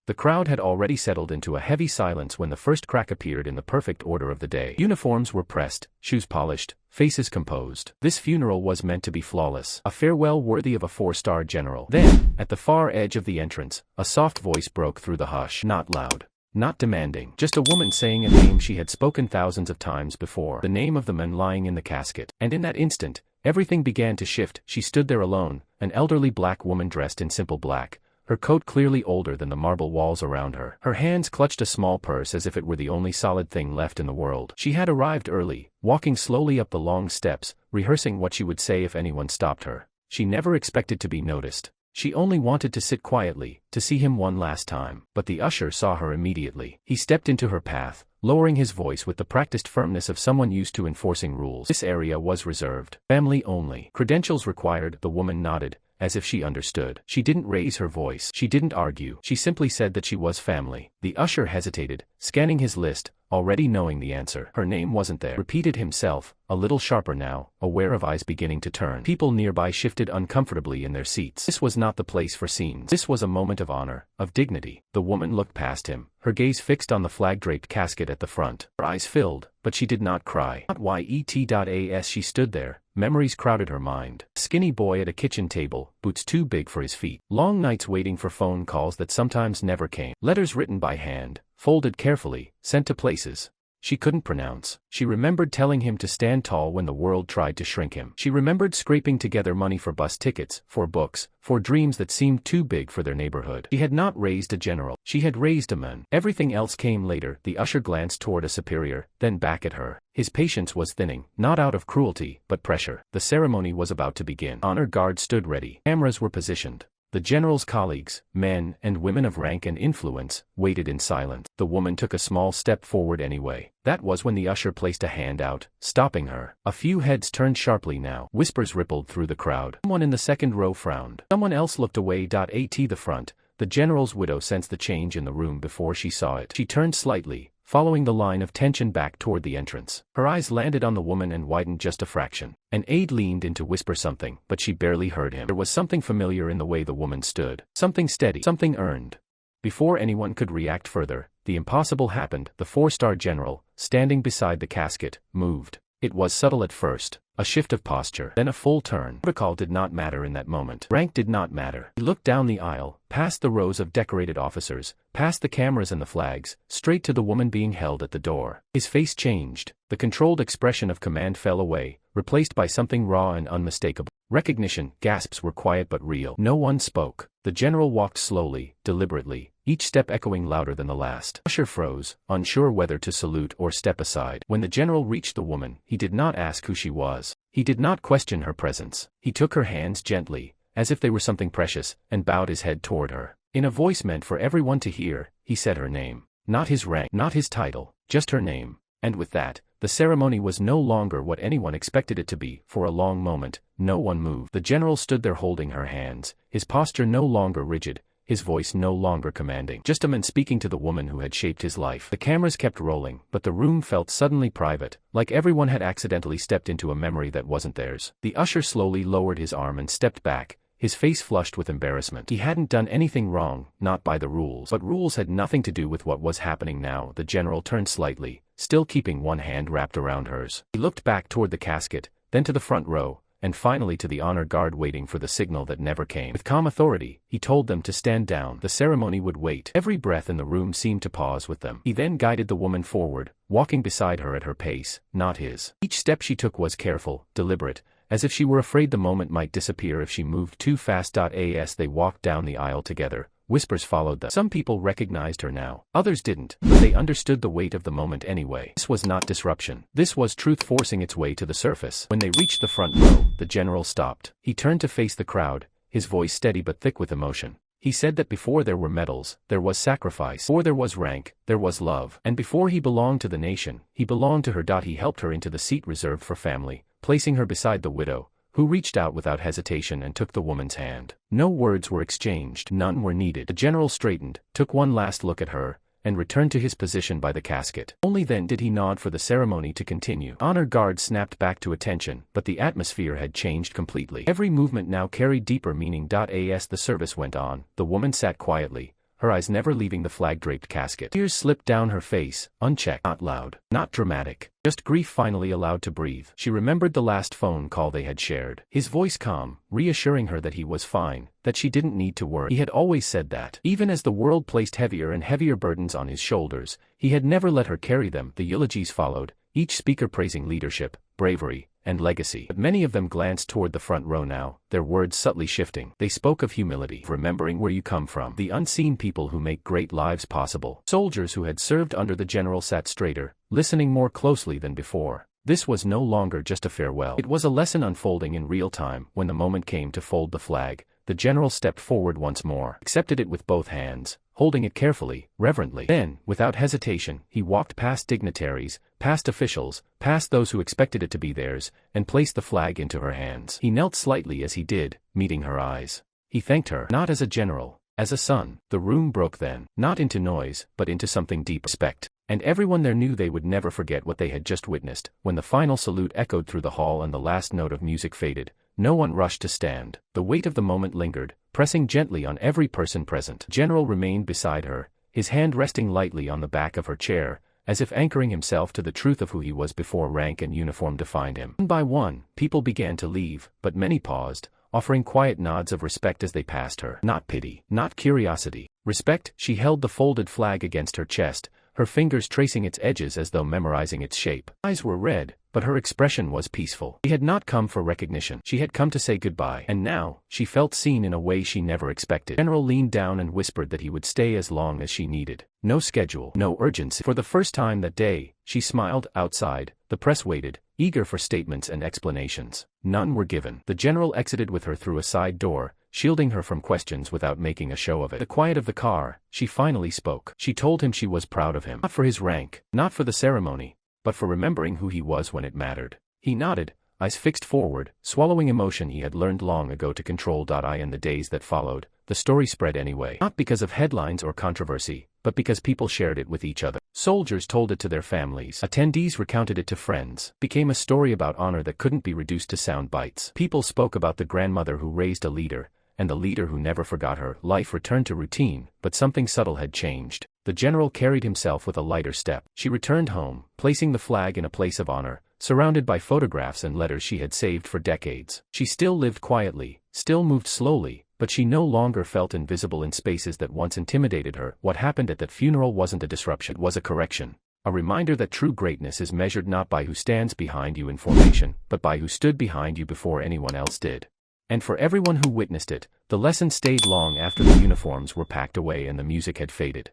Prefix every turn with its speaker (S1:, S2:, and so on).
S1: The crowd had already settled into a heavy silence when the first crack appeared in the perfect order of the day. Uniforms were pressed, shoes polished, faces composed. This funeral was meant to be flawless, a farewell worthy of a 4-star general. Then, at the far edge of the entrance, a soft voice broke through the hush. Not loud. Not demanding. Just a woman saying a name she had spoken thousands of times before. The name of the man lying in the casket. And in that instant, everything began to shift. She stood there alone, an elderly black woman dressed in simple black, her coat clearly older than the marble walls around her. Her hands clutched a small purse as if it were the only solid thing left in the world. She had arrived early, walking slowly up the long steps, rehearsing what she would say if anyone stopped her. She never expected to be noticed. She only wanted to sit quietly, to see him one last time. But the usher saw her immediately. He stepped into her path, lowering his voice with the practiced firmness of someone used to enforcing rules. This area was reserved. Family only. Credentials required. The woman nodded, as if she understood. She didn't raise her voice. She didn't argue. She simply said that she was family. The usher hesitated, scanning his list, already knowing the answer. Her name wasn't there. Repeated himself, a little sharper now, aware of eyes beginning to turn. People nearby shifted uncomfortably in their seats. This was not the place for scenes. This was a moment of honor, of dignity. The woman looked past him, her gaze fixed on the flag-draped casket at the front. Her eyes filled, but she did not cry. Not yet. She stood there. Memories crowded her mind. Skinny boy at a kitchen table, boots too big for his feet. Long nights waiting for phone calls that sometimes never came. Letters written by hand, folded carefully, sent to places she couldn't pronounce. She remembered telling him to stand tall when the world tried to shrink him. She remembered scraping together money for bus tickets, for books, for dreams that seemed too big for their neighborhood. She had not raised a general. She had raised a man. Everything else came later. The usher glanced toward a superior, then back at her. His patience was thinning, not out of cruelty, but pressure. The ceremony was about to begin. Honor guards stood ready. Cameras were positioned. The general's colleagues, men and women of rank and influence, waited in silence. The woman took a small step forward anyway. That was when the usher placed a hand out, stopping her. A few heads turned sharply now. Whispers rippled through the crowd. Someone in the second row frowned. Someone else looked away. At the front, the general's widow sensed the change in the room before she saw it. She turned slightly, following the line of tension back toward the entrance. Her eyes landed on the woman and widened just a fraction. An aide leaned in to whisper something, but she barely heard him. There was something familiar in the way the woman stood. Something steady. Something earned. Before anyone could react further, the impossible happened. The 4-star general, standing beside the casket, moved. It was subtle at first, a shift of posture, then a full turn. Protocol did not matter in that moment. Rank did not matter. He looked down the aisle, past the rows of decorated officers, past the cameras and the flags, straight to the woman being held at the door. His face changed. The controlled expression of command fell away, replaced by something raw and unmistakable. Recognition. Gasps were quiet but real. No one spoke. The general walked slowly, deliberately, each step echoing louder than the last. Usher froze, unsure whether to salute or step aside. When the general reached the woman, he did not ask who she was. He did not question her presence. He took her hands gently, as if they were something precious, and bowed his head toward her. In a voice meant for everyone to hear, he said her name. Not his rank, not his title, just her name. And with that, the ceremony was no longer what anyone expected it to be. For a long moment, no one moved. The general stood there holding her hands, his posture no longer rigid, his voice no longer commanding. Just a man speaking to the woman who had shaped his life. The cameras kept rolling, but the room felt suddenly private, like everyone had accidentally stepped into a memory that wasn't theirs. The usher slowly lowered his arm and stepped back, his face flushed with embarrassment. He hadn't done anything wrong, not by the rules. But rules had nothing to do with what was happening now. The general turned slightly, still keeping one hand wrapped around hers. He looked back toward the casket, then to the front row, and finally to the honor guard waiting for the signal that never came. With calm authority, he told them to stand down. The ceremony would wait. Every breath in the room seemed to pause with them. He then guided the woman forward, walking beside her at her pace, not his. Each step she took was careful, deliberate, as if she were afraid the moment might disappear if she moved too fast. As they walked down the aisle together, whispers followed them. Some people recognized her now. Others didn't, but they understood the weight of the moment anyway. This was not disruption. This was truth forcing its way to the surface. When they reached the front row, the general stopped. He turned to face the crowd, his voice steady but thick with emotion. He said that before there were medals, there was sacrifice. Before there was rank, there was love. And before he belonged to the nation, he belonged to her. He helped her into the seat reserved for family, placing her beside the widow, who reached out without hesitation and took the woman's hand. No words were exchanged. None were needed. The general straightened, took one last look at her, and returned to his position by the casket. Only then did he nod for the ceremony to continue. Honor guards snapped back to attention, but the atmosphere had changed completely. Every movement now carried deeper meaning. As the service went on, the woman sat quietly, her eyes never leaving the flag-draped casket. Tears slipped down her face, unchecked, not loud, not dramatic, just grief finally allowed to breathe. She remembered the last phone call they had shared. His voice calm, reassuring her that he was fine, that she didn't need to worry. He had always said that. Even as the world placed heavier and heavier burdens on his shoulders, he had never let her carry them. The eulogies followed, each speaker praising leadership, bravery, and legacy. But many of them glanced toward the front row now, their words subtly shifting. They spoke of humility, of remembering where you come from, the unseen people who make great lives possible. Soldiers who had served under the general sat straighter, listening more closely than before. This was no longer just a farewell. It was a lesson unfolding in real time. When the moment came to fold the flag, the general stepped forward once more, accepted it with both hands, holding it carefully, reverently. Then, without hesitation, he walked past dignitaries, past officials, past those who expected it to be theirs, and placed the flag into her hands. He knelt slightly as he did, meeting her eyes. He thanked her, not as a general, as a son. The room broke then, not into noise, but into something deep: respect. And everyone there knew they would never forget what they had just witnessed. When the final salute echoed through the hall and the last note of music faded, no one rushed to stand. The weight of the moment lingered, pressing gently on every person present. The general remained beside her, his hand resting lightly on the back of her chair, as if anchoring himself to the truth of who he was before rank and uniform defined him. One by one, people began to leave, but many paused, offering quiet nods of respect as they passed her. Not pity, not curiosity. Respect. She held the folded flag against her chest, her fingers tracing its edges as though memorizing its shape. Her eyes were red, but her expression was peaceful. She had not come for recognition. She had come to say goodbye. And now, she felt seen in a way she never expected. The general leaned down and whispered that he would stay as long as she needed. No schedule, no urgency. For the first time that day, she smiled. Outside, the press waited, eager for statements and explanations. None were given. The general exited with her through a side door, shielding her from questions without making a show of it. The quiet of the car, she finally spoke. She told him she was proud of him. Not for his rank, not for the ceremony, but for remembering who he was when it mattered. He nodded, eyes fixed forward, swallowing emotion he had learned long ago to control. In the days that followed, the story spread anyway. Not because of headlines or controversy, but because people shared it with each other. Soldiers told it to their families. Attendees recounted it to friends. It became a story about honor that couldn't be reduced to sound bites. People spoke about the grandmother who raised a leader, and the leader who never forgot her. Life returned to routine, but something subtle had changed. The general carried himself with a lighter step. She returned home, placing the flag in a place of honor, surrounded by photographs and letters she had saved for decades. She still lived quietly, still moved slowly, but she no longer felt invisible in spaces that once intimidated her. What happened at that funeral wasn't a disruption, it was a correction. A reminder that true greatness is measured not by who stands behind you in formation, but by who stood behind you before anyone else did. And for everyone who witnessed it, the lesson stayed long after the uniforms were packed away and the music had faded.